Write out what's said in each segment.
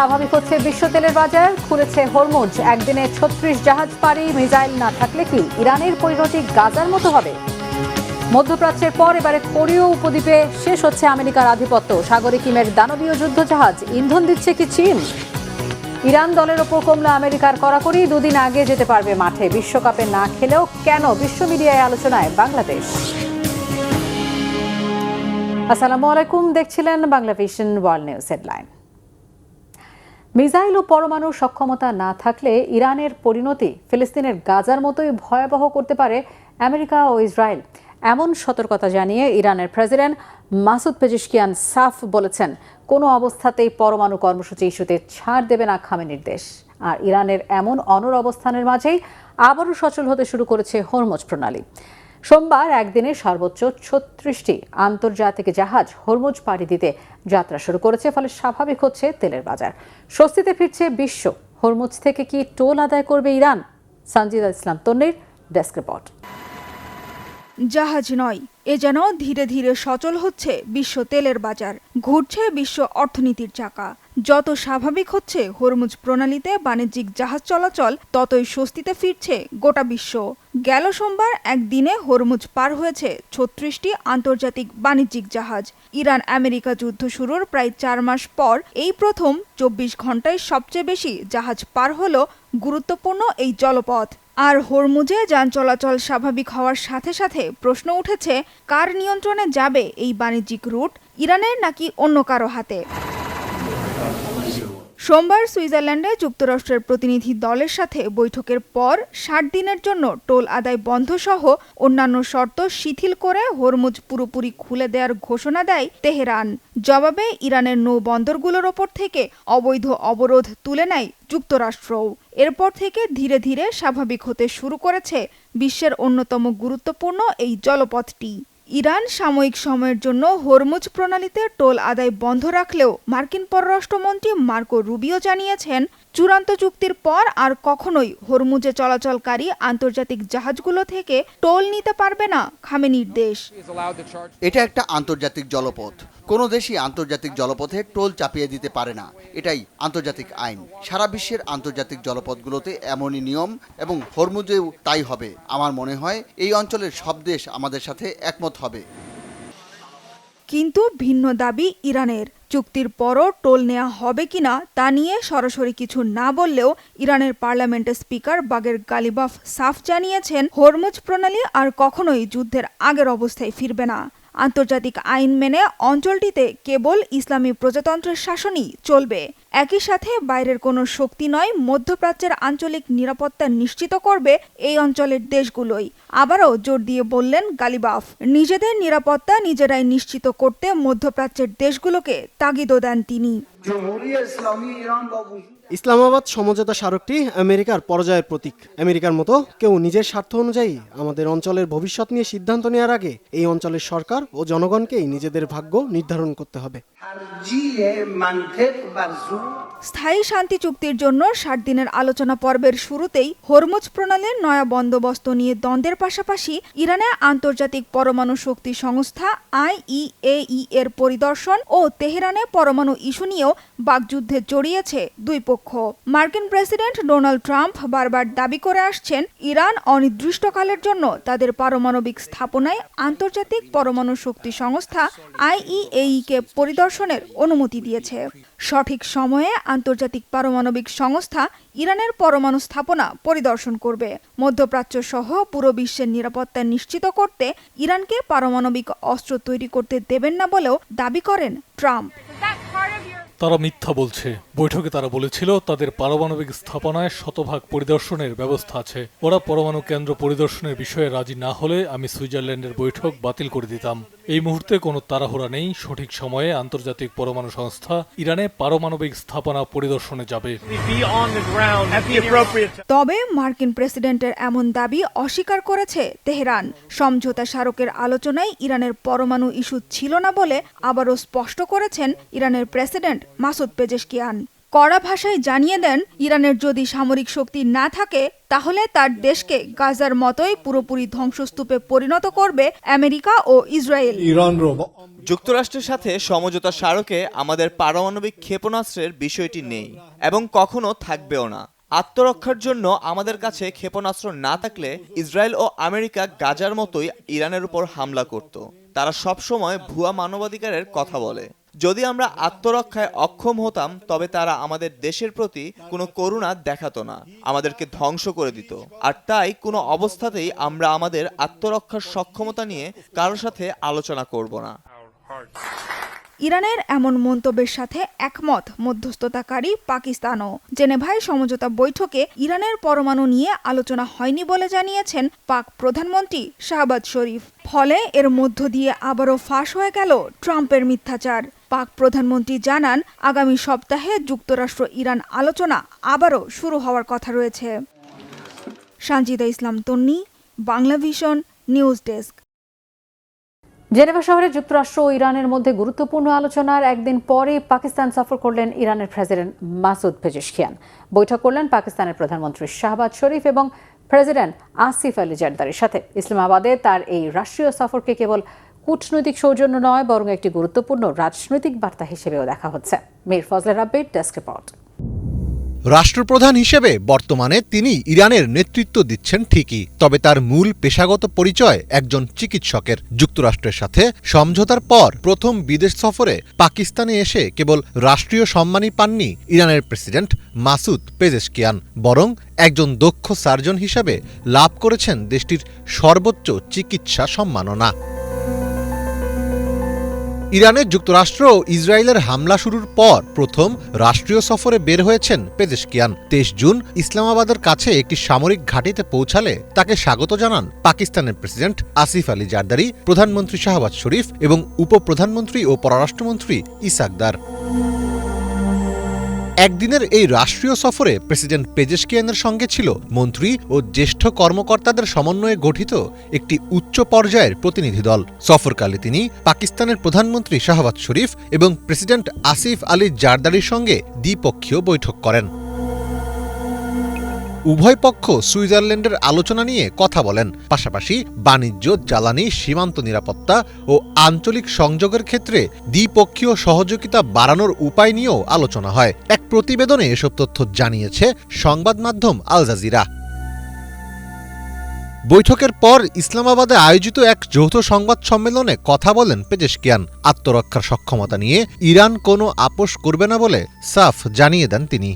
স্বাভাবিক হচ্ছে বিশ্ব তেলের বাজার, খুলেছে হরমুজ। একদিনে 36 জাহাজ পাড়ি। মিসাইল না থাকলে কি ইরানের পরিণতি গাজার মতো হবে? মধ্যপ্রাচ্যের পর এবারে কোরীয় উপদ্বীপে শেষ হচ্ছে আমেরিকার আধিপত্য। সাগরে কিমের দানবীয় যুদ্ধজাহাজ। ইন্ধন দিচ্ছে কি চীন? ইরান দলের ওপর কমলা আমেরিকার কড়াকড়ি। দুদিন আগে যেতে পারবে মাঠে। বিশ্বকাপে না খেলেও কেন? বিশ্ব মিডিয়ায় আলোচনায় বাংলাদেশ। আসসালামু আলাইকুম, দেখছিলেন Banglavision world news headline. Missile ও পরমাণু সক্ষমতা না থাকলে ইরানের পরিণতি ফিলিস্তিনের গাজার মতোই ভয়াবহ করতে পারে আমেরিকা ও ইসরায়েল। এমন সতর্কতা জানিয়ে ইরানের প্রেসিডেন্ট মাসুদ পেজেশকিয়ান সাফ বলেছেন, কোনো অবস্থাতেই পরমাণু কর্মসূচি ইস্যুতে ছাড় দেবে না খামেনির দেশ। আর ইরানের এমন অনড় অবস্থানের মাঝেই আবারও সচল হতে শুরু করেছে হরমুজ প্রণালী। সোমবার একদিনে সর্বোচ্চ 36টি আন্তর্জাতিক জাহাজ হরমুজ পাড়ি দিতে যাত্রা শুরু করেছে। ফলে স্বাভাবিক হচ্ছে তেলের বাজার। স্বস্তিতে ফিরছে বিশ্ব। হরমুজ থেকে কি টোল আদায় করবে ইরান? সঞ্জিদা ইসলাম তন্নির ডেস্ক রিপোর্ট। জাহাজ নয়, এ যেন ধীরে ধীরে সচল হচ্ছে বিশ্ব তেলের বাজার। ঘুরছে বিশ্ব অর্থনীতির চাকা। যত স্বাভাবিক হচ্ছে হরমুজ প্রণালীতে বাণিজ্যিক জাহাজ চলাচল, ততই স্বস্তিতে ফিরছে গোটা বিশ্ব। গেল সোমবার একদিনে হরমুজ পার হয়েছে 36টি আন্তর্জাতিক বাণিজ্যিক জাহাজ। ইরান আমেরিকা যুদ্ধ শুরুর প্রায় 4 মাস পর এই প্রথম 24 ঘন্টায় সবচেয়ে বেশি জাহাজ পার হলো গুরুত্বপূর্ণ এই জলপথ। আর হরমুজে যান চলাচল স্বাভাবিক হওয়ার সাথে সাথে প্রশ্ন উঠেছে, কার নিয়ন্ত্রণে যাবে এই বাণিজ্যিক রুট? ইরানের নাকি অন্য কারো হাতে? সোমবার সুইজারল্যান্ডে যুক্তরাষ্ট্রের প্রতিনিধি দলের সাথে বৈঠকের পর 60 দিনের জন্য টোল আদায় বন্ধ সহ অন্যান্য শর্ত শিথিল করে হরমুজ পুরোপুরি খুলে দেওয়ার ঘোষণা দেয় তেহরান। জবাবে ইরানের নৌবন্দরগুলোর ওপর থেকে অবৈধ অবরোধ তুলে নেয় যুক্তরাষ্ট্রও। এরপর থেকে ধীরে ধীরে স্বাভাবিক হতে শুরু করেছে বিশ্বের অন্যতম গুরুত্বপূর্ণ এই জলপথটি। ইরান সাময়িক সময়ের জন্য হরমুজ প্রণালীতে টোল আদায় বন্ধ রাখলেও মার্কিন পররাষ্ট্রমন্ত্রী মার্কো রুবিও জানিয়েছেন, চূড়ান্ত চুক্তির পর আর কখনোই হরমুজে চলাচলকারী আন্তর্জাতিক জাহাজগুলো থেকে টোল নিতে পারবে না খামেনির দেশ। এটা একটা আন্তর্জাতিক জলপথ। কোনো দেশই আন্তর্জাতিক জলপথে টোল চাপিয়ে দিতে পারে না। এটাই আন্তর্জাতিক আইন। সারা বিশ্বের আন্তর্জাতিক জলপথগুলোতে এমনই নিয়ম এবং হরমুজেও তাই হবে। আমার মনে হয় এই অঞ্চলের সব দেশ আমাদের সাথে একমত হবে। কিন্তু ভিন্ন দাবি ইরানের। চুক্তির পরও টোল নেওয়া হবে কিনা তা নিয়ে সরাসরি কিছু না বললেও ইরানের পার্লামেন্টের স্পিকার বাগের গালিবাফ সাফ জানিয়েছেন, হরমুজ প্রণালী আর কখনোই যুদ্ধের আগের অবস্থায় ফিরবে না। আন্তর্জাতিক আইন মেনে অঞ্চলটিতে কেবল ইসলামী প্রজাতন্ত্রের শাসনই চলবে। একই সাথে বাইরের কোনো শক্তি নয়, মধ্যপ্রাচ্যের আঞ্চলিক নিরাপত্তা নিশ্চিত করবে এই অঞ্চলের দেশগুলোই। আবারও জোর দিয়ে বললেন গালিবাফ, নিজেদের নিরাপত্তা নিজেরাই নিশ্চিত করতে মধ্যপ্রাচ্যের দেশগুলোকে তাগিদও দেন তিনি। ইসলামাবাদ সমঝোতা স্মারকটি আমেরিকার পরাজয়ের প্রতীক। আমেরিকার মতো কেউ নিজের স্বার্থ অনুযায়ী আমাদের অঞ্চলের ভবিষ্যৎ নিয়ে সিদ্ধান্ত নেওয়ার আগে এই অঞ্চলের সরকার ও জনগণকেই নিজেদের ভাগ্য নির্ধারণ করতে হবে। স্থায়ী শান্তি চুক্তির জন্য 60 দিনের আলোচনা পর্বের শুরুতেই হরমুজ প্রণালীর নয়া বন্দোবস্ত নিয়ে দ্বন্দ্বের পাশাপাশি ইরানে আন্তর্জাতিক পরমাণু শক্তি সংস্থা IAEA এর পরিদর্শন ও তেহরানে পরমাণু ইস্যু নিয়েও বাকযুদ্ধে জড়িয়েছে দুই পক্ষ। মার্কিন প্রেসিডেন্ট ডোনাল্ড ট্রাম্প বারবার দাবি করে আসছেন, ইরান অনির্দিষ্টকালের জন্য তাদের পারমাণবিক স্থাপনায় আন্তর্জাতিক পরমাণু শক্তি সংস্থা IAEA কে পরিদর্শনের অনুমতি দিয়েছে। সঠিক সময়ে আন্তর্জাতিক পারমাণবিক সংস্থা ইরানের পরমাণু স্থাপনা পরিদর্শন করবে। মধ্যপ্রাচ্য সহ পুরো বিশ্বের নিরাপত্তা নিশ্চিত করতে ইরানকে পারমাণবিক অস্ত্র তৈরি করতে দেবেন না বলেও দাবি করেন ট্রাম্প। তারা মিথ্যা বলছে। বৈঠকে তারা বলেছিল তাদের পারমাণবিক স্থাপনায় শতভাগ পরিদর্শনের ব্যবস্থা আছে। ওরা পরমাণু কেন্দ্র পরিদর্শনের বিষয়ে রাজি না হলে আমি সুইজারল্যান্ডের বৈঠক বাতিল করে দিতাম। এই মুহূর্তে কোনো তাড়াহুড়া নেই। সঠিক সময়ে আন্তর্জাতিক পরমাণু সংস্থা ইরানে পারমাণবিক স্থাপনা পরিদর্শনে যাবে। তবে মার্কিন প্রেসিডেন্টের এমন দাবি অস্বীকার করেছে তেহরান। সমঝোতা স্মারকের আলোচনায় ইরানের পরমাণু ইস্যু ছিল না বলে আবারও স্পষ্ট করেছেন ইরানের প্রেসিডেন্ট মাসুদ পেজেশকিয়ান। কড়া ভাষায় জানিয়ে দেন ইরানের যদি সামরিক শক্তি না থাকে তাহলে তার দেশকে গাজার মতোই পুরোপুরি ধ্বংসস্তূপে পরিণত করবে আমেরিকা ও ইসরায়েল। যুক্তরাষ্ট্রের সাথে সমঝোতা স্মারকে আমাদের পারমাণবিক ক্ষেপণাস্ত্রের বিষয়টি নেই এবং কখনো থাকবেও না। আত্মরক্ষার জন্য আমাদের কাছে ক্ষেপণাস্ত্র না থাকলে ইসরায়েল ও আমেরিকা গাজার মতোই ইরানের উপর হামলা করত। তারা সবসময় ভুয়া মানবাধিকারের কথা বলে। যদি আমরা আত্মরক্ষায় অক্ষম হতাম তবে তারা আমাদের দেশের প্রতি কোনো করুণা দেখাতো না, আমাদেরকে ধ্বংস করে দিত। আর তাই কোনো অবস্থাতেই আমরা আমাদের আত্মরক্ষার সক্ষমতা নিয়ে কারোর সাথে আলোচনা করব না। ইরানের এমন মন্তব্যের সাথে একমত মধ্যস্থতাকারী পাকিস্তানও। জেনেভায় সমঝোতা বৈঠকে ইরানের পরমাণু নিয়ে আলোচনা হয়নি বলে জানিয়েছেন পাক প্রধানমন্ত্রী শাহবাজ শরীফ। ফলে এর মধ্য দিয়ে আবারও ফাঁস হয়ে গেল ট্রাম্পের মিথ্যাচার। পাক প্রধানমন্ত্রী জানান, আগামী সপ্তাহে যুক্তরাষ্ট্র ইরান আলোচনা আবারও শুরু হওয়ার কথা রয়েছে। Sanjida Islam Tonni, Bangla vision news desk. Geneva শহরে যুক্তরাষ্ট্র ও ইরানের মধ্যে গুরুত্বপূর্ণ আলোচনার একদিন পরে পাকিস্তান সফর করলেন ইরানের প্রেসিডেন্ট মাসুদ পেজেশকিয়ান। বৈঠক করলেন পাকিস্তানের প্রধানমন্ত্রী শাহবাজ শরীফ এবং প্রেসিডেন্ট আসিফ আলী জারদারির সাথে। ইসলামাবাদে তার এই রাষ্ট্রীয় সফরকে কেবল কূটনৈতিক সৌজন্য নয়, বরং একটি গুরুত্বপূর্ণ রাজনৈতিক বার্তা হিসেবেও দেখা হচ্ছে। মীর ফজলের রাব্বির ডেস্ক রিপোর্ট। রাষ্ট্রপ্রধান হিসেবে বর্তমানে তিনি ইরানের নেতৃত্ব দিচ্ছেন ঠিকই, তবে তার মূল পেশাগত পরিচয় একজন চিকিৎসকের। যুক্তরাষ্ট্রের সাথে সমঝোতার পর প্রথম বিদেশ সফরে পাকিস্তানে এসে কেবল রাষ্ট্রীয় সম্মানই পাননি ইরানের প্রেসিডেন্ট মাসুদ পেজেশকিয়ান, বরং একজন দক্ষ সার্জন হিসেবে লাভ করেছেন দেশটির সর্বোচ্চ চিকিৎসা সম্মাননা। ইরানে যুক্তরাষ্ট্র ও ইসরায়েলের হামলা শুরুর পর প্রথম রাষ্ট্রীয় সফরে বের হয়েছেন পেজেশকিয়ান। 23 জুন ইসলামাবাদের কাছে একটি সামরিক ঘাঁটিতে পৌঁছালে তাকে স্বাগত জানান পাকিস্তানের প্রেসিডেন্ট আসিফ আলী জারদারি, প্রধানমন্ত্রী শাহবাজ শরীফ এবং উপপ্রধানমন্ত্রী ও পররাষ্ট্রমন্ত্রী ইসাক দার। একদিনের এই রাষ্ট্রীয় সফরে প্রেসিডেন্ট পেজেশকিয়ানের সঙ্গে ছিল মন্ত্রী ও জ্যেষ্ঠ কর্মকর্তাদের সমন্বয়ে গঠিত একটি উচ্চ পর্যায়ের প্রতিনিধি দল। সফরকালে তিনি পাকিস্তানের প্রধানমন্ত্রী শাহবাজ শরীফ এবং প্রেসিডেন্ট আসিফ আলী জারদারির সঙ্গে দ্বিপক্ষীয় বৈঠক করেন। উভয় পক্ষ সুইজারল্যান্ডের আলোচনা নিয়ে কথা বলেন, পাশাপাশি বাণিজ্য, জ্বালানি, সীমান্ত নিরাপত্তা ও আঞ্চলিক সংযোগের ক্ষেত্রে দ্বিপক্ষীয় সহযোগিতা বাড়ানোর উপায় নিয়েও আলোচনা হয়। এক প্রতিবেদনে এসব তথ্য জানিয়েছে সংবাদ মাধ্যম আল জাজিরা। বৈঠকের পর ইসলামাবাদে আয়োজিত এক যৌথ সংবাদ সম্মেলনে কথা বলেন পেজেশকিয়ান। আত্মরক্ষার সক্ষমতা নিয়ে ইরান কোনো আপোষ করবে না বলে সাফ জানিয়ে দেন তিনি।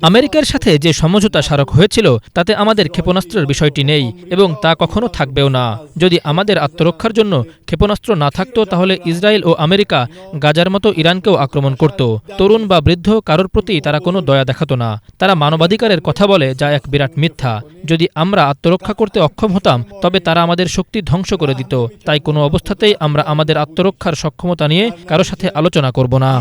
আমেরিকার সাথে যে সমঝোতা স্মারক হয়েছিল তাতে আমাদের ক্ষেপণাস্ত্রের বিষয়টি নেই এবং তা কখনো থাকবেও না। যদি আমাদের আত্মরক্ষার জন্য ক্ষেপণাস্ত্র না থাকতো তাহলে ইসরায়েল ও আমেরিকা গাজার মতো ইরানকেও আক্রমণ করত। তরুণ বা বৃদ্ধ কারোর প্রতি তারা কোনো দয়া দেখাতো না। তারা মানবাধিকারের কথা বলে, যা এক বিরাট মিথ্যা। যদি আমরা আত্মরক্ষা করতে অক্ষম হতাম তবে তারা আমাদের শক্তি ধ্বংস করে দিত। তাই কোনো অবস্থাতেই আমরা আমাদের আত্মরক্ষার সক্ষমতা নিয়ে কারো সাথে আলোচনা করব না।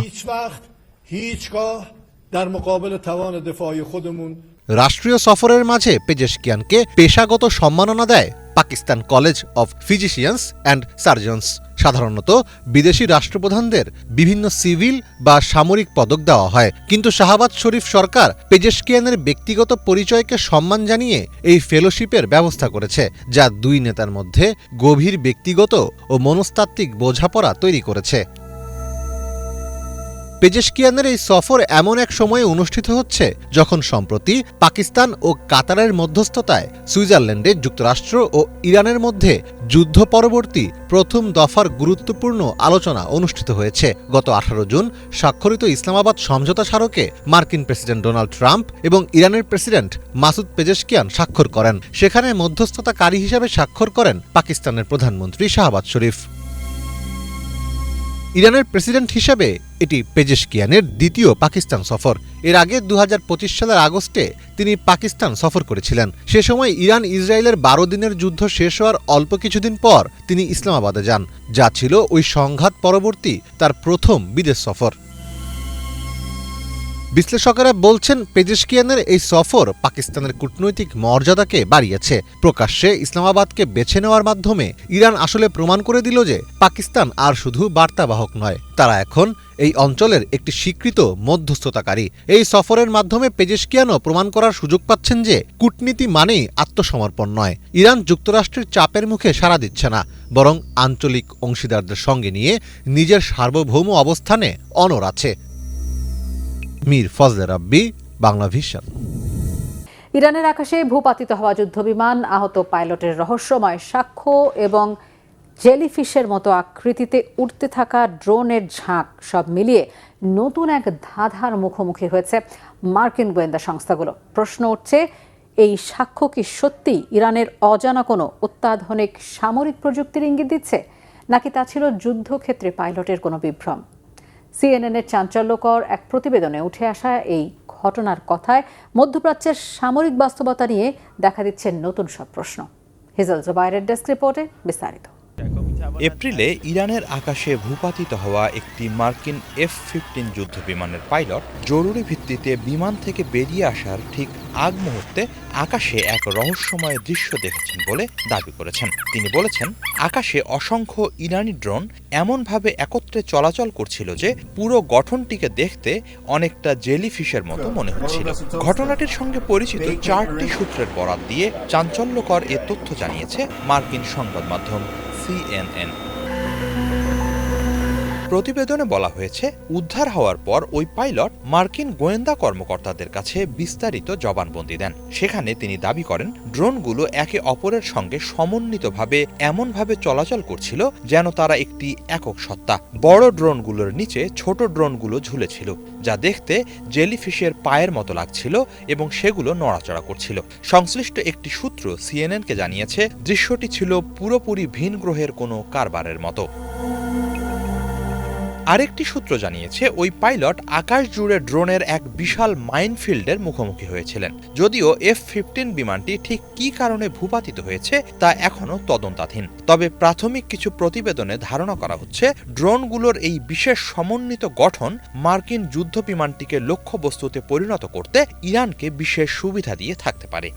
রাষ্ট্রীয় সফরের মাঝে পেজেশকিয়ানকে পেশাগত সম্মাননা দেয় Pakistan college of physicians and surgeons. সাধারণত বিদেশি রাষ্ট্রপ্রধানদের বিভিন্ন সিভিল বা সামরিক পদক দেওয়া হয়, কিন্তু শাহবাজ শরীফ সরকার পেজেশকিয়ানের ব্যক্তিগত পরিচয়কে সম্মান জানিয়ে এই ফেলোশিপের ব্যবস্থা করেছে, যা দুই নেতার মধ্যে গভীর ব্যক্তিগত ও মনস্তাত্ত্বিক বোঝাপড়া তৈরি করেছে। পেজেশকিয়ানের এই সফর এমন এক সময়ে অনুষ্ঠিত হচ্ছে যখন সম্প্রতি পাকিস্তান ও কাতারের মধ্যস্থতায় সুইজারল্যান্ডে যুক্তরাষ্ট্র ও ইরানের মধ্যে যুদ্ধ পরবর্তী প্রথম দফার গুরুত্বপূর্ণ আলোচনা অনুষ্ঠিত হয়েছে। গত 18 জুন স্বাক্ষরিত ইসলামাবাদ সমঝোতা স্মারকে মার্কিন প্রেসিডেন্ট ডোনাল্ড ট্রাম্প এবং ইরানের প্রেসিডেন্ট মাসুদ পেজেশকিয়ান স্বাক্ষর করেন। সেখানে মধ্যস্থতাকারী হিসেবে স্বাক্ষর করেন পাকিস্তানের প্রধানমন্ত্রী শাহবাজ শরীফ। ইরানের প্রেসিডেন্ট হিসেবে এটি পেজেশকিয়ানের দ্বিতীয় পাকিস্তান সফর। এর আগে 2025 সালের আগস্টে তিনি পাকিস্তান সফর করেছিলেন। সে সময় ইরান ইসরায়েলের 12 দিনের যুদ্ধ শেষ হওয়ার অল্প কিছুদিন পর তিনি ইসলামাবাদে যান, যা ছিল ওই সংঘাত পরবর্তী তার প্রথম বিদেশ সফর। বিশ্লেষকেরা বলছেন পেজেশকিয়ানের এই সফর পাকিস্তানের কূটনৈতিক মর্যাদাকে বাড়িয়েছে। প্রকাশ্যে ইসলামাবাদকে বেছে নেওয়ার মাধ্যমে ইরান আসলে প্রমাণ করে দিল যে পাকিস্তান আর শুধু বার্তাবাহক নয়, তারা এখন এই অঞ্চলের একটি স্বীকৃত মধ্যস্থতাকারী। এই সফরের মাধ্যমে পেজেশকিয়ানও প্রমাণ করার সুযোগ পাচ্ছেন যে কূটনীতি মানেই আত্মসমর্পণ নয়। ইরান যুক্তরাষ্ট্রের চাপের মুখে সাড়া দিচ্ছে না, বরং আঞ্চলিক অংশীদারদের সঙ্গে নিয়ে নিজের সার্বভৌম অবস্থানে অনড় আছে। মীর ফজলে রাব্বি, বাংলা ভিশন। ইরানের আকাশে ভূপাতিত হওয়া যুদ্ধবিমান, আহত পাইলটের রহস্যময় সাক্ষ্য এবং জেলিফিশের মতো আকৃতিতে উড়তে থাকা ড্রোনের ঝাঁক সব মিলিয়ে নতুন এক ধাঁধার মুখোমুখি হয়েছে মার্কিন গোয়েন্দা সংস্থাগুলো। প্রশ্ন উঠছে, এই সাক্ষ্য কি সত্যি ইরানের অজানা কোনো অত্যাধুনিক সামরিক প্রযুক্তির ইঙ্গিত দিচ্ছে, নাকি তা ছিল যুদ্ধক্ষেত্রে পাইলটের কোনো বিভ্রম? সিএনএনের চাঞ্চল্যকর এক প্রতিবেদনে উঠে আসা এই ঘটনার কথায় মধ্যপ্রাচ্যের সামরিক বাস্তবতা নিয়ে দেখা দিচ্ছে নতুন সব প্রশ্ন। হিজল জুবায়েরের ডেস্ক রিপোর্টে বিস্তারিত। এপ্রিলে ইরানের আকাশে ভূপাতিত হওয়া একটি মার্কিন F-15 যুদ্ধবিমানের পাইলট জরুরি ভিত্তিতে বিমান থেকে বেরিয়ে আসার ঠিক আগ মুহূর্তে আকাশে এক রহস্যময় দৃশ্য দেখেছেন বলে দাবি করেছেন। তিনি বলেছেন, আকাশে অসংখ্য ইরানি ড্রোন এমনভাবে একত্রে চলাচল করছিল যে পুরো গঠনটিকে দেখতে অনেকটা জেলিফিশের মতো মনে হচ্ছিল। ঘটনাটির সঙ্গে পরিচিত 4টি সূত্রের বরাত দিয়ে চাঞ্চল্যকর এ তথ্য জানিয়েছে মার্কিন সংবাদ মাধ্যম CNN। প্রতিবেদনে বলা হয়েছে, উদ্ধার হওয়ার পর ওই পাইলট মার্কিন গোয়েন্দা কর্মকর্তাদের কাছে বিস্তারিত জবানবন্দি দেন। সেখানে তিনি দাবি করেন, ড্রোনগুলো একে অপরের সঙ্গে সমন্বিতভাবে এমনভাবে চলাচল করছিল যেন তারা একটি একক সত্তা। বড় ড্রোনগুলোর নিচে ছোট ড্রোনগুলো ঝুলেছিল, যা দেখতে জেলিফিশের পায়ের মতো লাগছিল এবং সেগুলো নড়াচড়া করছিল। সংশ্লিষ্ট একটি সূত্র CNN-কে জানিয়েছে, দৃশ্যটি ছিল পুরোপুরি ভিন গ্রহের কোনো কারবারের মতো। আরেকটি সূত্র জানিয়েছে, ওই পাইলট আকাশ জুড়ে ড্রোনের এক বিশাল মাইনফিল্ডের মুখোমুখি হয়েছিলেন। যদিও F-15 বিমানটি ঠিক কী কারণে ভূপাতিত হয়েছে তা এখনও তদন্তাধীন। তবে প্রাথমিক কিছু প্রতিবেদনে ধারণা করা হচ্ছে, ড্রোনগুলোর এই বিশেষ সমন্বিত গঠন মার্কিন যুদ্ধ বিমানটিকে লক্ষ্যবস্তুতে পরিণত করতে ইরানকে বিশেষ সুবিধা দিয়ে থাকতে পারে।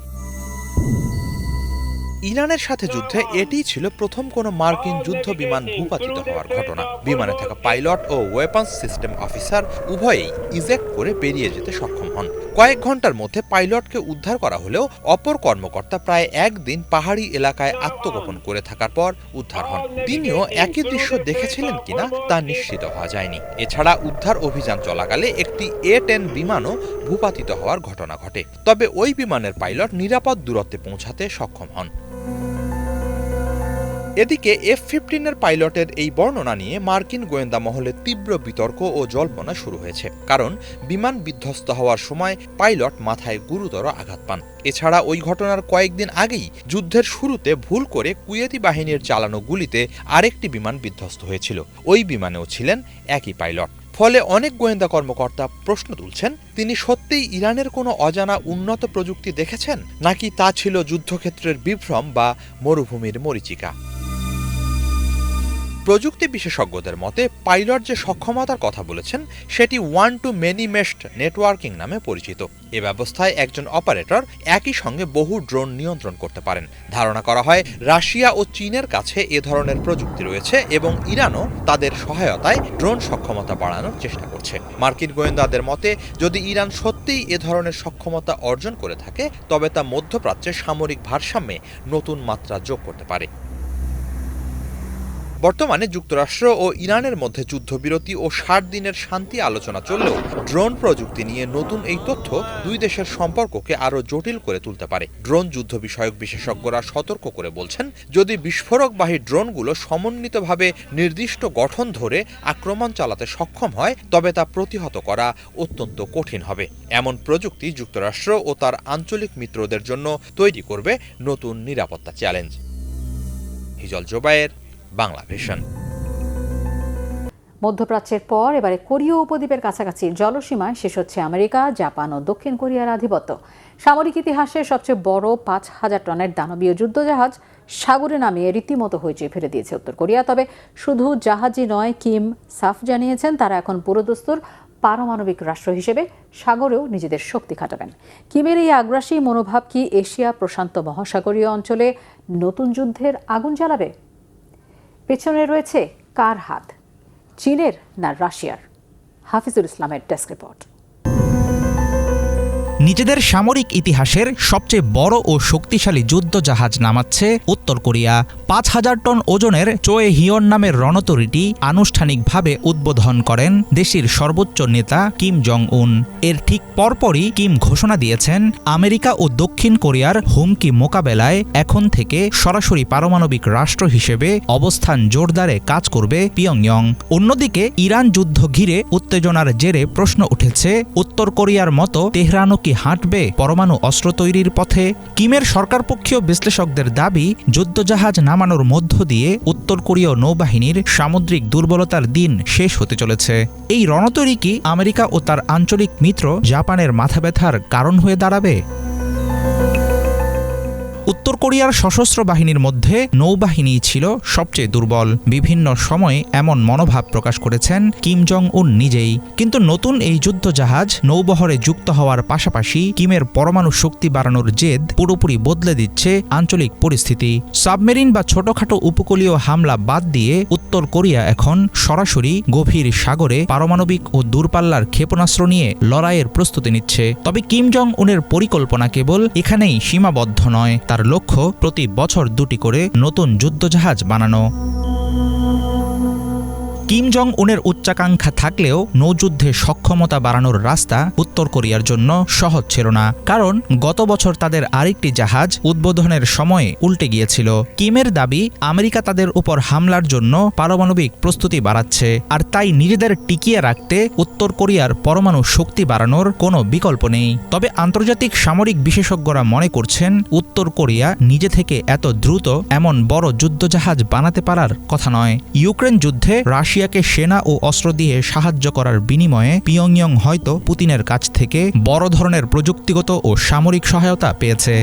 ইরানের সাথে যুদ্ধে এটিই ছিল প্রথম কোনো মার্কিন যুদ্ধ বিমান ভূপাতিত হওয়ার ঘটনা। বিমানে থাকা পাইলট ও ওয়েপন্স সিস্টেম অফিসার উভয়েই ইজেক্ট করে বেরিয়ে যেতে সক্ষম হন। কয়েক ঘন্টার মধ্যে পাইলটকে উদ্ধার করা হলেও অপর কর্মকর্তা প্রায় একদিন পাহাড়ি এলাকায় আত্মগোপন করে থাকার পর উদ্ধার হন। তিনিও একই দৃশ্য দেখেছিলেন কিনা তা নিশ্চিত হওয়া যায়নি। এছাড়া উদ্ধার অভিযান চলাকালে একটি A-10 বিমানও ভূপাতিত হওয়ার ঘটনা ঘটে। তবে ওই বিমানের পাইলট নিরাপদ দূরত্বে পৌঁছাতে সক্ষম হন। এদিকে F-15 পাইলটের এই বর্ণনা নিয়ে মার্কিন গোয়েন্দা মহলে তীব্র বিতর্ক ও জল্পনা শুরু হয়েছে। কারণ বিমান বিধ্বস্ত হওয়ার সময় পাইলট মাথায় গুরুতর আঘাত পান। এছাড়া ওই ঘটনার কয়েকদিন আগেই যুদ্ধের শুরুতে ভুল করে কুয়েতি বাহিনীর চালানো গুলিতে আরেকটি বিমান বিধ্বস্ত হয়েছিল। ওই বিমানেও ছিলেন একই পাইলট। ফলে অনেক গোয়েন্দা কর্মকর্তা প্রশ্ন তুলছেন, তিনি সত্যিই ইরানের কোনো অজানা উন্নত প্রযুক্তি দেখেছেন, নাকি তা ছিল যুদ্ধক্ষেত্রের বিভ্রম বা মরুভূমির মরীচিকা। প্রযুক্তি বিশেষজ্ঞদের মতে পাইলট যে সক্ষমতার কথা বলেছেন সেটি ওয়ান টু মেনি মেশড নেটওয়ার্কিং নামে পরিচিত। এ ব্যবস্থায় একজন অপারেটর একই সঙ্গে বহু ড্রোন নিয়ন্ত্রণ করতে পারেন। ধারণা করা হয় রাশিয়া ও চীনের কাছে এ ধরনের প্রযুক্তি রয়েছে এবং ইরানও তাদের সহায়তায় ড্রোন সক্ষমতা বাড়ানোর চেষ্টা করছে। মার্কিন গোয়েন্দাদের মতে, যদি ইরান সত্যিই এ ধরনের সক্ষমতা অর্জন করে থাকে তবে তা মধ্যপ্রাচ্যের সামরিক ভারসাম্যে নতুন মাত্রা যোগ করতে পারে। বর্তমানে যুক্তরাষ্ট্র ও ইরানের মধ্যে যুদ্ধবিরতি ও 60 দিনের শান্তি আলোচনা চললেও ড্রোন প্রযুক্তি নিয়ে নতুন এই তথ্য দুই দেশের সম্পর্ককে আরও জটিল করে তুলতে পারে। ড্রোন যুদ্ধ বিষয়ক বিশেষজ্ঞরা সতর্ক করে বলছেন, যদি বিস্ফোরকবাহী ড্রোনগুলো সমন্বিতভাবে নির্দিষ্ট গঠন ধরে আক্রমণ চালাতে সক্ষম হয় তবে তা প্রতিহত করা অত্যন্ত কঠিন হবে। এমন প্রযুক্তি যুক্তরাষ্ট্র ও তার আঞ্চলিক মিত্রদের জন্য তৈরি করবে নতুন নিরাপত্তা চ্যালেঞ্জ। হিজল জুবায়ের, বাংলা ভিশন। মধ্যপ্রাচ্যের পর এবারে কোরীয় উপদ্বীপের কাছাকাছি জলসীমায় শেষ হচ্ছে আমেরিকা, জাপান ও দক্ষিণ কোরিয়ার আধিপত্য। সামরিক ইতিহাসের সবচেয়ে বড় 5000 টনের দানবীয় যুদ্ধজাহাজ সাগরে নামিয়ে রীতিমতো হইচই ফেলে দিয়েছে উত্তর কোরিয়া। তবে শুধু জাহাজই নয়, কিম সাফ জানিয়েছেন তারা এখন পুরোদস্তুর পারমাণবিক রাষ্ট্র হিসেবে সাগরেও নিজেদের শক্তি খাটাবেন। কিমের এই আগ্রাসী মনোভাব কি এশিয়া প্রশান্ত মহাসাগরীয় অঞ্চলে নতুন যুদ্ধের আগুন জ্বালাবে? পেছনে রয়েছে কার হাত, চীনের না রাশিয়ার? হাফিজুল ইসলামের ডেস্ক রিপোর্ট। নিজেদের সামরিক ইতিহাসের সবচেয়ে বড় ও শক্তিশালী যুদ্ধ জাহাজ নামাচ্ছে উত্তর কোরিয়া। ৫,০০০ টন ওজনের চোয়ে হিয়ন নামের রণতরীটি আনুষ্ঠানিকভাবে উদ্বোধন করেন দেশটির সর্বোচ্চ নেতা কিম জং উন। এর ঠিক পরপরই কিম ঘোষণা দিয়েছেন আমেরিকা ও দক্ষিণ কোরিয়ার হুমকি মোকাবেলায় এখন থেকে সরাসরি পারমাণবিক রাষ্ট্র হিসেবে অবস্থান জোরদারে কাজ করবে পিয়ংইয়ং। অন্যদিকে ইরান যুদ্ধ ঘিরে উত্তেজনার জেরে প্রশ্ন উঠেছে, উত্তর কোরিয়ার মতো তেহরানও কি হাঁটবে পরমাণু অস্ত্র তৈরির পথে? কিমের সরকারপক্ষীয় বিশ্লেষকদের দাবি, যুদ্ধজাহাজ নামানোর মধ্য দিয়ে উত্তর কোরীয় নৌবাহিনীর সামুদ্রিক দুর্বলতার দিন শেষ হতে চলেছে। এই রণতরী কি আমেরিকা ও তার আঞ্চলিক মিত্র জাপানের মাথাব্যথার কারণ হয়ে দাঁড়াবে? উত্তর কোরিয়ার সশস্ত্র বাহিনীর মধ্যে নৌবাহিনী ছিল সবচেয়ে দুর্বল। বিভিন্ন সময়ে এমন মনোভাব প্রকাশ করেছেন কিম জং উন নিজেই। কিন্তু নতুন এই যুদ্ধজাহাজ নৌবহরে যুক্ত হওয়ার পাশাপাশি কিমের পরমাণু শক্তি বাড়ানোর জেদ পুরোপুরি বদলে দিচ্ছে আঞ্চলিক পরিস্থিতি। সাবমেরিন বা ছোটখাটো উপকূলীয় হামলা বাদ দিয়ে উত্তর কোরিয়া এখন সরাসরি গভীর সাগরে পারমাণবিক ও দূরপাল্লার ক্ষেপণাস্ত্র নিয়ে লড়াইয়ের প্রস্তুতি নিচ্ছে। তবে কিম জং উনের পরিকল্পনা কেবল এখানেই সীমাবদ্ধ নয়। তার লক্ষ্য প্রতি বছর 2টি করে নতুন যুদ্ধজাহাজ বানানো। কিম জং উনের উচ্চাকাঙ্ক্ষা থাকলেও নৌযুদ্ধে সক্ষমতা বাড়ানোর রাস্তা উত্তর কোরিয়ার জন্য সহজ ছিল না। কারণ গত বছর তাদের আরেকটি জাহাজ উদ্বোধনের সময়ে উল্টে গিয়েছিল। কিমের দাবি, আমেরিকা তাদের উপর হামলার জন্য পারমাণবিক প্রস্তুতি বাড়াচ্ছে, আর তাই নিজেদের টিকিয়ে রাখতে উত্তর কোরিয়ার পরমাণু শক্তি বাড়ানোর কোনো বিকল্প নেই। তবে আন্তর্জাতিক সামরিক বিশেষজ্ঞরা মনে করছেন, উত্তর কোরিয়া নিজে থেকে এত দ্রুত এমন বড় যুদ্ধজাহাজ বানাতে পারার কথা নয়। ইউক্রেন যুদ্ধে রাশিয়াকে সেনা ও অস্ত্র দিয়ে সাহায্য করার বিনিময়ে পিয়ংইয়ং হয়তো পুতিনের কাছ থেকে বড় ধরনের প্রযুক্তিগত ও সামরিক সহায়তা পেয়েছে।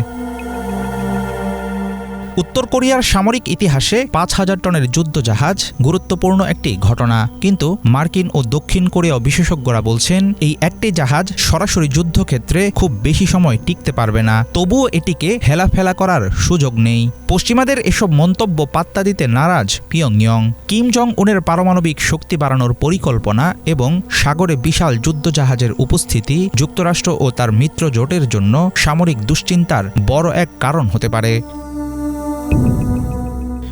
উত্তর কোরিয়ার সামরিক ইতিহাসে ৫,০০০ টনের যুদ্ধজাহাজ গুরুত্বপূর্ণ একটি ঘটনা। কিন্তু মার্কিন ও দক্ষিণ কোরীয় বিশেষজ্ঞরা বলছেন, এই একটি জাহাজ সরাসরি যুদ্ধক্ষেত্রে খুব বেশি সময় টিকতে পারবে না। তবুও এটিকে হেলাফেলা করার সুযোগ নেই। পশ্চিমাদের এসব মন্তব্য পাত্তা দিতে নারাজ পিয়ংইয়ং। কিম জং উনের পারমাণবিক শক্তি বাড়ানোর পরিকল্পনা এবং সাগরে বিশাল যুদ্ধজাহাজের উপস্থিতি যুক্তরাষ্ট্র ও তার মিত্র জোটের জন্য সামরিক দুশ্চিন্তার বড় এক কারণ হতে পারে।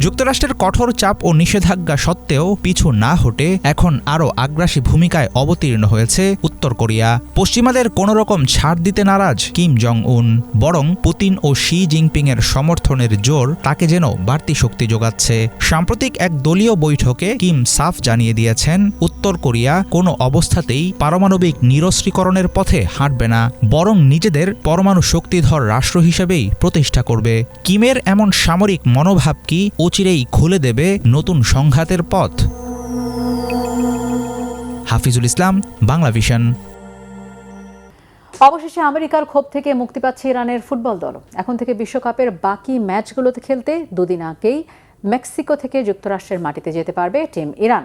যুক্তরাষ্ট্রের কঠোর চাপ ও নিষেধাজ্ঞা সত্ত্বেও পিছু না হটে এখন আরও আগ্রাসী ভূমিকায় অবতীর্ণ হয়েছে উত্তর কোরিয়া। পশ্চিমাদের কোনোরকম ছাড় দিতে নারাজ কিম জং উন, বরং পুতিন ও শি জিনপিংয়ের সমর্থনের জোর তাকে যেন বাড়তি শক্তি যোগাচ্ছে। সাম্প্রতিক এক দলীয় বৈঠকে কিম সাফ জানিয়ে দিয়েছেন, উত্তর কোরিয়া কোনো অবস্থাতেই পারমাণবিক নিরস্ত্রীকরণের পথে হাঁটবে না, বরং নিজেদের পরমাণু শক্তিধর রাষ্ট্র হিসেবেই প্রতিষ্ঠা করবে। কিমের এমন সামরিক মনোভাব কি চিরেই খুলে দেবে নতুন সংঘাতের পথ? হাফিজুল ইসলাম, বাংলাভিশন। অবশেষে আমেরিকার ক্ষোভ থেকে মুক্তি পাচ্ছে ইরানের ফুটবল দল। এখন থেকে বিশ্বকাপের বাকি ম্যাচগুলোতে খেলতে 2 দিন আগেই মেক্সিকো থেকে যুক্তরাষ্ট্রের মাটিতে যেতে পারবে টিম ইরান,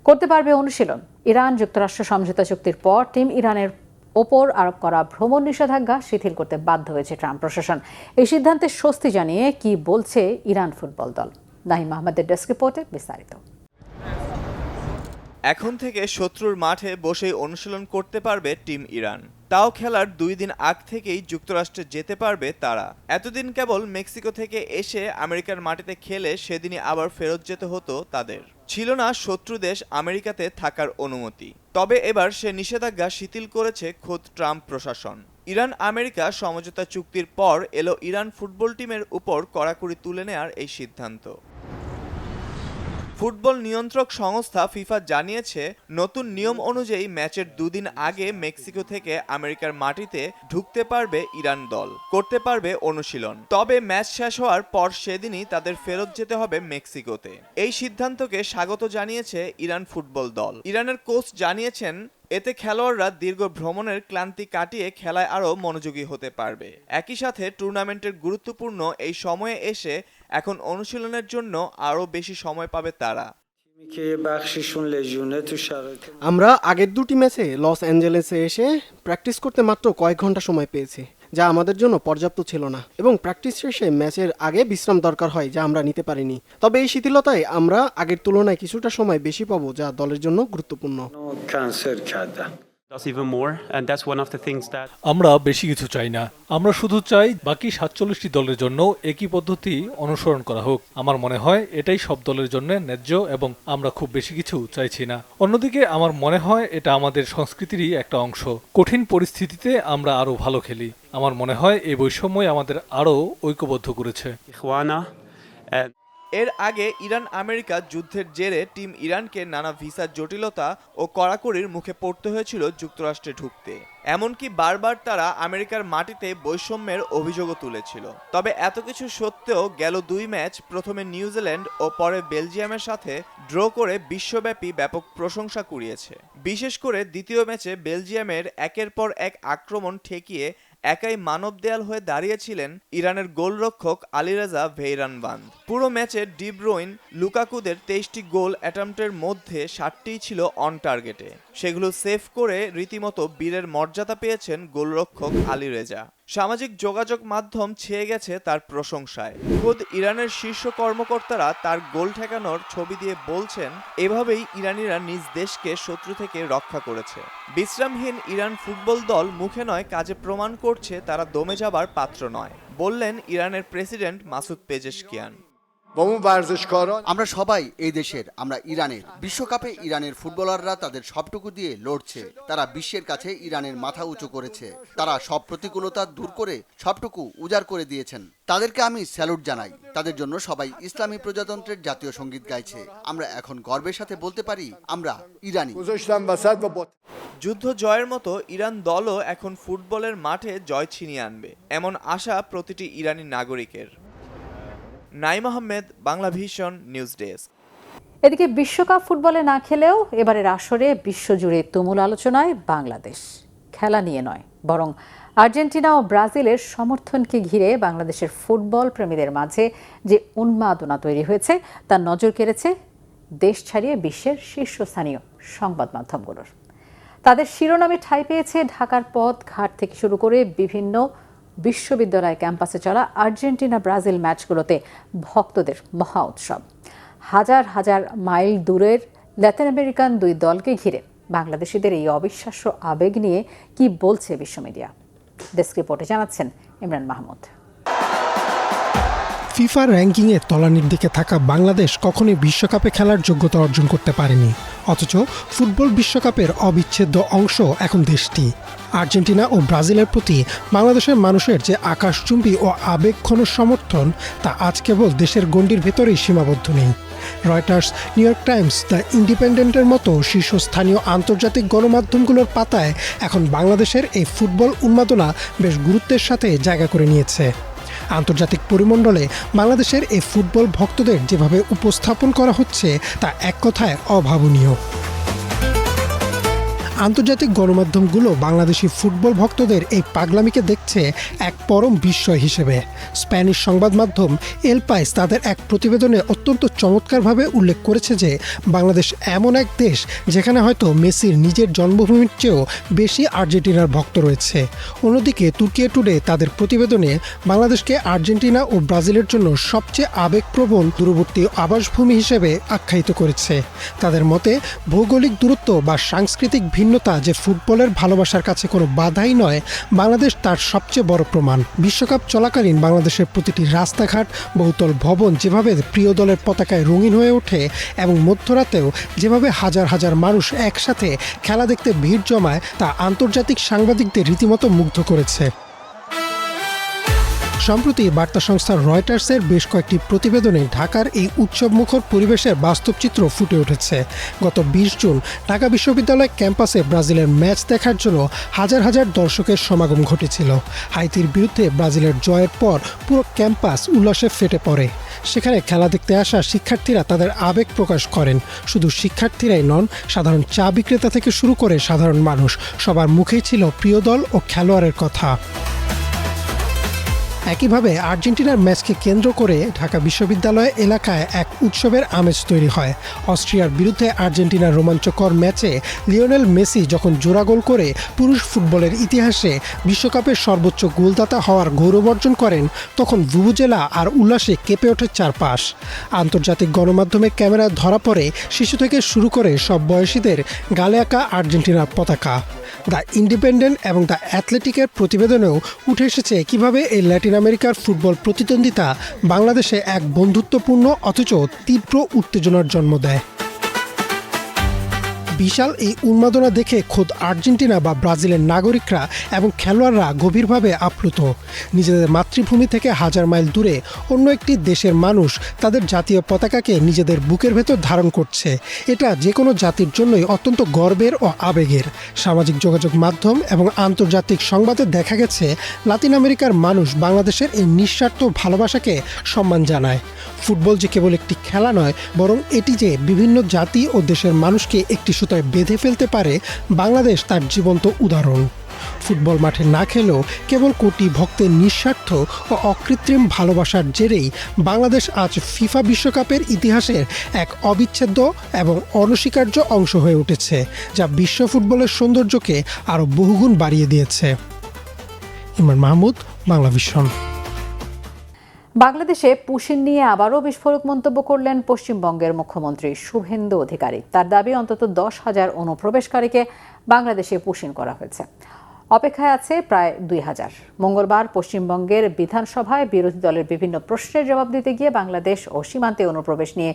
করতে পারবে অনুশীলন। ইরান যুক্তরাষ্ট্র সমঝোতা চুক্তির পর টিম ইরানের ওপর আরোপ করা ভ্রমণ নিষেধাজ্ঞা শিথিল করতে বাধ্য হয়েছে ট্রাম্প প্রশাসন। এই সিদ্ধান্তে স্বস্তি জানিয়ে কি বলছে ইরান ফুটবল দল? নাহিম আহমেদের ডেস্ক রিপোর্টে বিস্তারিত। এখন থেকে শত্রুর মাঠে বসেই অনুশীলন করতে পারবে টিম ইরান। তাও খেলার 2 দিন আগ থেকেই যুক্তরাষ্ট্রে যেতে পারবে তারা। এতদিন কেবল মেক্সিকো থেকে এসে আমেরিকার মাটিতে খেলে সেদিনই আবার ফেরত যেতে হতো তাদের। ছিল না শত্রু দেশ আমেরিকাতে থাকার অনুমতি। তবে এবার সে নিষেধাজ্ঞা শিথিল করেছে খোদ ট্রাম্প প্রশাসন। ইরান আমেরিকা সমঝোতা চুক্তির পর এলো ইরান ফুটবল টিমের উপর কড়াকড়ি তুলে নেওয়ার এই সিদ্ধান্ত। ফুটবল নিয়ন্ত্রক সংস্থা ফিফা জানিয়েছে, নতুন নিয়ম অনুযায়ী ম্যাচের 2 দিন আগে মেক্সিকো থেকে আমেরিকার মাটিতে ঢুকতে পারবে ইরান দল, করতে পারবে অনুশীলন। তবে ম্যাচ শেষ হওয়ার পর সেদিনই তাদের ফেরত যেতে হবে মেক্সিকোতে। এই সিদ্ধান্তকে স্বাগত জানিয়েছে ইরান ফুটবল দল। ইরানের কোচ জানিয়েছেন, এতে খেলোয়াড়রা দীর্ঘ ভ্রমণের ক্লান্তি কাটিয়ে খেলায় আরও মনোযোগী হতে পারবে। একই সাথে টুর্নামেন্টের গুরুত্বপূর্ণ এই সময়ে এসে এখন অনুশীলনের জন্য আরও বেশি সময় পাবে তারা। আমরা আগের 2টি ম্যাচে লস অ্যাঞ্জেলেসে এসে প্র্যাকটিস করতে মাত্র কয়েক ঘন্টা সময় পেয়েছি। যা আমাদের জন্য পর্যাপ্ত ছিল না, এবং প্র্যাকটিস শেষে ম্যাচের আগে বিশ্রাম দরকার হয়, যা আমরা নিতে পারিনি। তবে এই শিথিলতায় আমরা আগের তুলনায় কিছুটা সময় বেশি পাবো, যা দলের জন্য গুরুত্বপূর্ণ। আমরা বেশি কিছু চাই না, আমরা শুধু চাই বাকি 47টি দলের জন্য একই পদ্ধতি অনুসরণ করা হোক। আমার মনে হয় এটাই সব দলের জন্য ন্যায্য এবং আমরা খুব বেশি কিছু চাইছি না। অন্যদিকে আমার মনে হয় এটা আমাদের সংস্কৃতিরই একটা অংশ। কঠিন পরিস্থিতিতে আমরা আরো ভালো খেলি। আমার মনে হয় এই বৈষম্যই আমাদের আরো ঐক্যবদ্ধ করেছে। এর আগে ইরান আমেরিকা যুদ্ধের জেরে টিম ইরানকে নানা ভিসার জটিলতা ও কড়াকড়ির মুখে পড়তে হয়েছিল যুক্তরাষ্ট্রে ঢুকতে। এমনকি বারবার তারা আমেরিকার মাটিতে বৈষম্যের অভিযোগও তুলেছিল। তবে এত কিছু সত্ত্বেও গেল 2 ম্যাচ, প্রথমে নিউজিল্যান্ড ও পরে বেলজিয়ামের সাথে ড্র করে বিশ্বব্যাপী ব্যাপক প্রশংসা কুড়িয়েছে। বিশেষ করে দ্বিতীয় ম্যাচে বেলজিয়ামের একের পর এক আক্রমণ ঠেকিয়ে একাই মানব দেয়াল হয়ে দাঁড়িয়েছিলেন ইরানের গোলরক্ষক আলীরেজা ভেইরানবান্দ। পুরো ম্যাচে ডি ব্রুইন, লুকাকুদের 23টি গোল অ্যাটেম্পটের মধ্যে 7টিই ছিল অন টার্গেটে। সেগুলো সেভ করে রীতিমতো বীরের মর্যাদা পেয়েছেন গোলরক্ষক আলীরেজা। সামাজিক যোগাযোগ মাধ্যম ছেয়ে গেছে তার প্রশংসায়। খোদ ইরানের শীর্ষ কর্মকর্তারা তার গোল ঠেকানোর ছবি দিয়ে বলছেন, এভাবেই ইরানিরা নিজ দেশকে শত্রু থেকে রক্ষা করেছে। বিশ্রামহীন ইরান ফুটবল দল মুখে নয় কাজে প্রমাণ করছে তারা দমে যাবার পাত্র নয়, বললেন ইরানের প্রেসিডেন্ট মাসুদ পেজেশকিয়ান। আমরা সবাই এই দেশের, আমরা ইরানের। বিশ্বকাপে ইরানের ফুটবলাররা তাদের সবটুকু দিয়ে লড়ছে। তারা বিশ্বের কাছে ইরানের মাথা উঁচু করেছে। তারা সব প্রতিকূলতা দূর করে সবটুকু উজাড় করে দিয়েছেন। তাদেরকে আমি স্যালুট জানাই। তাদের জন্য সবাই ইসলামী প্রজাতন্ত্রের জাতীয় সঙ্গীত গাইছে। আমরা এখন গর্বের সাথে বলতে পারি আমরা ইরানি। যুদ্ধ জয়ের মতো ইরান দলও এখন ফুটবলের মাঠে জয় ছিনিয়ে আনবে, এমন আশা প্রতিটি ইরানি নাগরিকের। Naim Ahmed, Bangla vision news desk. এদিকে বিশ্বকাপ ফুটবলে না খেলেও এবারের আসরে বিশ্বজুড়ে তুমুল আলোচনায় বাংলাদেশ। খেলা নিয়ে নয়, বরং আর্জেন্টিনা ও ব্রাজিলের সমর্থনকে ঘিরে বাংলাদেশের ফুটবল প্রেমীদের মাঝে যে উন্মাদনা তৈরি হয়েছে তা নজর কেড়েছে দেশ ছাড়িয়ে বিশ্বের শীর্ষস্থানীয় সংবাদ মাধ্যমগুলোর। তাদের শিরোনামে ঠাঁই পেয়েছে ঢাকার পথ ঘাট থেকে শুরু করে বিভিন্ন বিশ্ববিদ্যালয় ক্যাম্পাসে চলা আর্জেন্টিনা ব্রাজিল ম্যাচগুলোতে ভক্তদের মহা উৎসব। হাজার হাজার মাইল দূরের ল্যাটিন আমেরিকান 2 দলকে ঘিরে বাংলাদেশিদের এই অবিশ্বাস্য আবেগ নিয়ে কি বলছে বিশ্ব মিডিয়া। ডেস্ক রিপোর্টে জানাচ্ছেন ইমরান মাহমুদ। ফিফা র্যাঙ্কিংয়ে তলানির দিকে থাকা বাংলাদেশ কখনোই বিশ্বকাপে খেলার যোগ্যতা অর্জন করতে পারেনি, অথচ ফুটবল বিশ্বকাপের অবিচ্ছেদ্য অংশ এখন দেশটি। আর্জেন্টিনা ও ব্রাজিলের প্রতি বাংলাদেশের মানুষের যে আকাশচুম্বী ও আবেগঘন সমর্থন, তা আজ কেবল দেশের গণ্ডির ভেতরেই সীমাবদ্ধ নেই। Reuters, New York Times, the ইন্ডিপেন্ডেন্টের মতো শীর্ষস্থানীয় আন্তর্জাতিক গণমাধ্যমগুলোর পাতায় এখন বাংলাদেশের এই ফুটবল উন্মাদনা বেশ গুরুত্বের সাথে জায়গা করে নিয়েছে। আন্তর্জাতিক পরিমণ্ডলে বাংলাদেশের এই ফুটবল ভক্তদের যেভাবে উপস্থাপন করা হচ্ছে তা এক কথায় অভাবনীয়। আন্তর্জাতিক গণমাধ্যমগুলো বাংলাদেশি ফুটবল ভক্তদের এই পাগলামিকে দেখছে এক পরম বিস্ময় হিসেবে। স্প্যানিশ সংবাদ মাধ্যম এল পাইস তাদের এক প্রতিবেদনে অত্যন্ত চমৎকারভাবে উল্লেখ করেছে যে বাংলাদেশ এমন এক দেশ যেখানে হয়তো মেসির নিজের জন্মভূমির চেয়েও বেশি আর্জেন্টিনার ভক্ত রয়েছে। অন্যদিকে তুর্কিয়া টুডে তাদের প্রতিবেদনে বাংলাদেশকে আর্জেন্টিনা ও ব্রাজিলের জন্য সবচেয়ে আবেগপ্রবণ দূরবর্তী আবাসভূমি হিসেবে আখ্যায়িত করেছে। তাদের মতে ভৌগোলিক দূরত্ব বা সাংস্কৃতিক ভিন্নতা যে ফুটবলের ভালোবাসার কাছে কোনো বাধাই নয়, বাংলাদেশ তার সবচেয়ে বড় প্রমাণ। বিশ্বকাপ চলাকালীন বাংলাদেশের প্রতিটি রাস্তাঘাট, বহুতল ভবন যেভাবে প্রিয় দলের পতাকায় রঙিন হয়ে ওঠে এবং মধ্যরাতেও যেভাবে হাজার হাজার মানুষ একসাথে খেলা দেখতে ভিড় জমায়, তা আন্তর্জাতিক সাংবাদিকদের রীতিমতো মুগ্ধ করেছে। সম্প্রতি বার্তা সংস্থা রয়টার্সের বেশ কয়েকটি প্রতিবেদনে ঢাকার এই উৎসবমুখর পরিবেশের বাস্তব চিত্র ফুটে উঠেছে। গত 20 জুন ঢাকা বিশ্ববিদ্যালয় ক্যাম্পাসে ব্রাজিলের ম্যাচ দেখার জন্য হাজার হাজার দর্শকের সমাগম ঘটেছিল। হাইতির বিরুদ্ধে ব্রাজিলের জয়ের পর পুরো ক্যাম্পাস উল্লাসে ফেটে পড়ে। সেখানে খেলা দেখতে আসা শিক্ষার্থীরা তাদের আবেগ প্রকাশ করেন। শুধু শিক্ষার্থীরাই নন, সাধারণ চা বিক্রেতা থেকে শুরু করে সাধারণ মানুষ, সবার মুখেই ছিল প্রিয় দল ও খেলোয়াড়ের কথা। একইভাবে আর্জেন্টিনার ম্যাচকে কেন্দ্র করে ঢাকা বিশ্ববিদ্যালয় এলাকায় এক উৎসবের আমেজ তৈরি হয়। অস্ট্রিয়ার বিরুদ্ধে আর্জেন্টিনার রোমাঞ্চকর ম্যাচে লিওনেল মেসি যখন জোড়া গোল করে পুরুষ ফুটবলের ইতিহাসে বিশ্বকাপের সর্বোচ্চ গোলদাতা হওয়ার গৌরব অর্জন করেন, তখন ভুভুজেলা আর উল্লাসে কেঁপে ওঠে চারপাশ। আন্তর্জাতিক গণমাধ্যমে ক্যামেরায় ধরা পড়ে শিশু থেকে শুরু করে সব বয়সীদের গালে আঁকা আর্জেন্টিনার পতাকা। দ্য ইন্ডিপেন্ডেন্ট এবং দ্য অ্যাথলেটিকের প্রতিবেদনেও উঠে এসেছে কিভাবে এই ল্যাটিন আমেরিকার ফুটবল প্রতিদ্বন্দ্বিতা বাংলাদেশে এক বন্ধুত্বপূর্ণ অথচ তীব্র উত্তেজনার জন্ম দেয়। বিশাল এই উন্মাদনা দেখে খোদ আর্জেন্টিনা বা ব্রাজিলের নাগরিকরা এবং খেলোয়াড়রা গভীরভাবে আপ্লুত। নিজেদের মাতৃভূমি থেকে হাজার মাইল দূরে অন্য একটি দেশের মানুষ তাদের জাতীয় পতাকাকে নিজেদের বুকের ভেতর ধারণ করছে। এটা যে কোনো জাতির জন্যই অত্যন্ত গর্বের ও আবেগের। সামাজিক যোগাযোগ মাধ্যম এবং আন্তর্জাতিক সংবাদে দেখা গেছে লাতিন আমেরিকার মানুষ বাংলাদেশের এই নিঃস্বার্থ ভালোবাসাকে সম্মান জানায়। ফুটবল যে কেবল একটি খেলা নয়, বরং এটি যে বিভিন্ন জাতি ও দেশের মানুষকে একটি সুতায় বেঁধে ফেলতে পারে, বাংলাদেশ তার জীবন্ত উদাহরণ। ফুটবল মাঠে না খেলেও কেবল কোটি ভক্তের নিঃস্বার্থ ও অকৃত্রিম ভালোবাসার জেরেই বাংলাদেশ আজ ফিফা বিশ্বকাপের ইতিহাসের এক অবিচ্ছেদ্য এবং অনস্বীকার্য অংশ হয়ে উঠেছে, যা বিশ্ব ফুটবলের সৌন্দর্যকে আরও বহুগুণ বাড়িয়ে দিয়েছে। ইমরান মাহমুদ, বাংলাভিশন। বাংলাদেশে পুশিন নিয়ে আবারও বিস্ফোরক মন্তব্য করলেন পশ্চিমবঙ্গের মুখ্যমন্ত্রী শুভেন্দু অধিকারী। তার দাবি অন্তত 10,000 অনুপ্রবেশকারীকে বাংলাদেশে পুশিন করা হয়েছে। অপেক্ষায় আছে প্রায় 2,000। মঙ্গলবার পশ্চিমবঙ্গের বিধানসভায় বিরোধী দলের বিভিন্ন প্রশ্নের জবাব দিতে গিয়ে বাংলাদেশ ও সীমান্তে অনুপ্রবেশ নিয়ে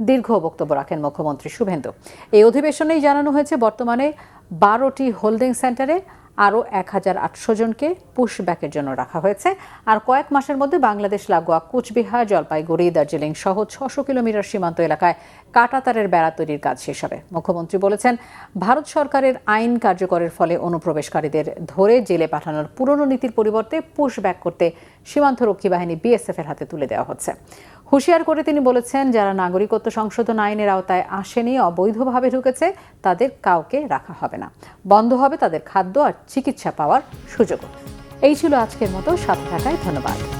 দীর্ঘ বক্তব্য রাখেন মুখ্যমন্ত্রী শুভেন্দু। এই অধিবেশনেই জানানো হয়েছে বর্তমানে 12টি হোল্ডিং সেন্টারে আরও 1,800 জনকে পুশব্যাকের জন্য রাখা হয়েছে। আর কয়েক মাসের মধ্যে বাংলাদেশ লাগোয়া কুচবিহার, জলপাইগুড়ি, দার্জিলিং সহ 600 কিলোমিটার সীমান্ত এলাকায় কাঁটাতারের বেড়া তৈরির কাজ শেষ হবে। মুখ্যমন্ত্রী বলেছেন, ভারত সরকারের আইন কার্যকরের ফলে অনুপ্রবেশকারীদের ধরে জেলে পাঠানোর পুরনো নীতির পরিবর্তে পুশব্যাক করতে সীমান্তরক্ষী বাহিনী বিএসএফের হাতে তুলে দেওয়া হচ্ছে। হুঁশিয়ার করে তিনি বলেছেন, যারা নাগরিকত্ব সংশোধন আইনের আওতায় আসেনি, অবৈধভাবে ঢুকেছে, তাদের কাউকে রাখা হবে না। বন্ধ হবে তাদের খাদ্য আর চিকিৎসা পাওয়ার সুযোগ। এই ছিল আজকের মতো। সাথে থাকায় ধন্যবাদ।